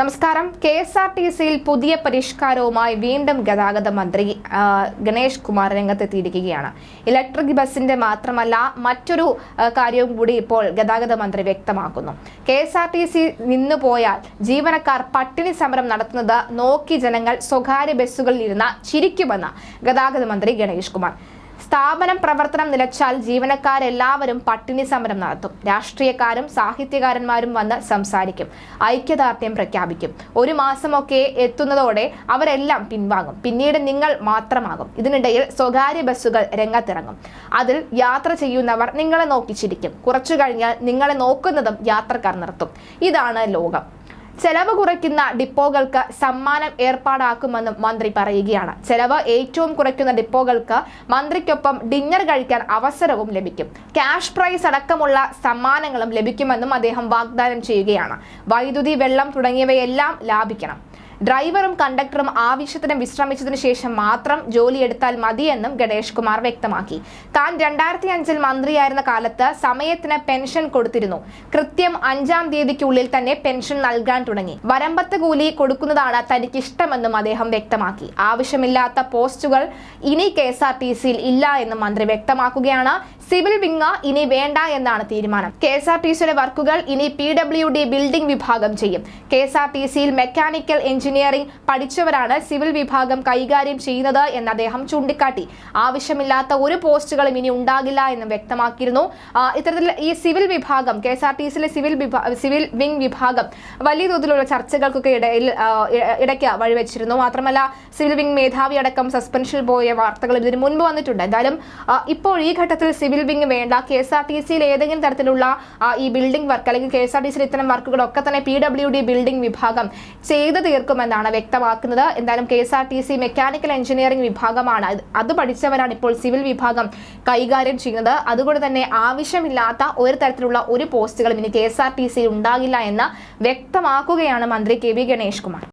നമസ്കാരം. KSRTCയിൽ പുതിയ പരിഷ്കാരവുമായി വീണ്ടും ഗതാഗത മന്ത്രി ഗണേഷ് കുമാർ രംഗത്തെത്തിയിരിക്കുകയാണ്. ഇലക്ട്രിക് ബസിന്റെ മാത്രമല്ല മറ്റൊരു കാര്യവും കൂടി ഇപ്പോൾ ഗതാഗത മന്ത്രി വ്യക്തമാക്കുന്നു. KSRTC നിന്നു പോയാൽ ജീവനക്കാർ പട്ടിണി സമരം നടത്തുന്നത് നോക്കി ജനങ്ങൾ സ്വകാര്യ ബസ്സുകളിൽ ഇരുന്ന് ചിരിക്കുമെന്ന് ഗതാഗത മന്ത്രി ഗണേഷ് കുമാർ. സ്ഥാപനം പ്രവർത്തനം നിലച്ചാൽ ജീവനക്കാരെല്ലാവരും പട്ടിണി സമരം നടത്തും. രാഷ്ട്രീയക്കാരും സാഹിത്യകാരന്മാരും വന്ന് സംസാരിക്കും, ഐക്യദാർഢ്യം പ്രഖ്യാപിക്കും. ഒരു മാസമൊക്കെ എത്തുന്നതോടെ അവരെല്ലാം പിൻവാങ്ങും. പിന്നീട് നിങ്ങൾ മാത്രമാകും. ഇതിനിടയിൽ സ്വകാര്യ ബസ്സുകൾ രംഗത്തിറങ്ങും. അതിൽ യാത്ര ചെയ്യുന്നവർ നിങ്ങളെ നോക്കി ചിരിക്കും. കുറച്ചു കഴിഞ്ഞാൽ നിങ്ങളെ നോക്കുന്നതും യാത്രക്കാർ നിർത്തും. ഇതാണ് ലോകം. ചെലവ് കുറയ്ക്കുന്ന ഡിപ്പോകൾക്ക് സമ്മാനം ഏർപ്പാടാക്കുമെന്നും മന്ത്രി പറയുകയാണ്. ചെലവ് ഏറ്റവും കുറയ്ക്കുന്ന ഡിപ്പോകൾക്ക് മന്ത്രിക്കൊപ്പം ഡിന്നർ കഴിക്കാൻ അവസരവും ലഭിക്കും. ക്യാഷ് പ്രൈസ് അടക്കമുള്ള സമ്മാനങ്ങളും ലഭിക്കുമെന്നും അദ്ദേഹം വാഗ്ദാനം ചെയ്യുകയാണ്. വൈദ്യുതി, വെള്ളം തുടങ്ങിയവയെല്ലാം ലാഭിക്കണം. ഡ്രൈവറും കണ്ടക്ടറും ആവശ്യത്തിന് വിശ്രമിച്ചതിനു ശേഷം മാത്രം ജോലിയെടുത്താൽ മതിയെന്നും ഗണേഷ് കുമാർ വ്യക്തമാക്കി. താൻ 2005 മന്ത്രിയായിരുന്ന കാലത്ത് സമയത്തിന് പെൻഷൻ കൊടുത്തിരുന്നു. കൃത്യം 5-ാം തീയതിക്കുള്ളിൽ തന്നെ പെൻഷൻ നൽകാൻ തുടങ്ങി. വരമ്പത്ത് കൂലി കൊടുക്കുന്നതാണ് തനിക്കിഷ്ടമെന്നും അദ്ദേഹം വ്യക്തമാക്കി. ആവശ്യമില്ലാത്ത പോസ്റ്റുകൾ ഇനി KSRTCയിൽ ഇല്ല എന്നും മന്ത്രി വ്യക്തമാക്കുകയാണ്. സിവിൽ വിങ് ഇനി വേണ്ട എന്നാണ് തീരുമാനം. KSRTCയുടെ വർക്കുകൾ ഇനി PWD ബിൽഡിംഗ് വിഭാഗം ചെയ്യും. KSRTCയിൽ മെക്കാനിക്കൽ എഞ്ചിനീയറിംഗ് പഠിച്ചവരാണ് സിവിൽ വിഭാഗം കൈകാര്യം ചെയ്യുന്നത് എന്ന് അദ്ദേഹം ചൂണ്ടിക്കാട്ടി. ആവശ്യമില്ലാത്ത ഒരു പോസ്റ്റുകളും ഇനി ഉണ്ടാകില്ല എന്നും വ്യക്തമാക്കിയിരുന്നു. ഇത്തരത്തിൽ ഈ സിവിൽ വിഭാഗം, KSRTCയിലെ സിവിൽ വിങ് വിഭാഗം വലിയ തോതിലുള്ള ചർച്ചകൾക്കൊക്കെ ഇടയ്ക്ക് വഴിവെച്ചിരുന്നു. മാത്രമല്ല സിവിൽ വിങ് മേധാവി അടക്കം സസ്പെൻഷനിൽ പോയ വാർത്തകൾ ഇതിന് മുൻപ് വന്നിട്ടുണ്ട്. എന്തായാലും ഇപ്പോൾ ഈ ഘട്ടത്തിൽ സിവിൽ വിങ് വേണ്ട. KSRTCയിൽ ഏതെങ്കിലും തരത്തിലുള്ള ഈ ബിൽഡിംഗ് വർക്ക് അല്ലെങ്കിൽ KSRTCയിൽ ഇത്തരം വർക്കുകളൊക്കെ തന്നെ PWD ബിൽഡിംഗ് വിഭാഗം ചെയ്തു തീർക്കുമെന്നാണ് വ്യക്തമാക്കുന്നത്. എന്തായാലും KSRTC മെക്കാനിക്കൽ എഞ്ചിനീയറിംഗ് വിഭാഗമാണ്. അത് പഠിച്ചവരാണ് ഇപ്പോൾ സിവിൽ വിഭാഗം കൈകാര്യം ചെയ്യുന്നത്. അതുകൊണ്ട് തന്നെ ആവശ്യമില്ലാത്ത ഒരു തരത്തിലുള്ള ഒരു പോസ്റ്റുകളും ഇനി KSRTCയിൽ ഉണ്ടാകില്ല എന്ന് വ്യക്തമാക്കുകയാണ് മന്ത്രി KV ഗണേഷ് കുമാർ.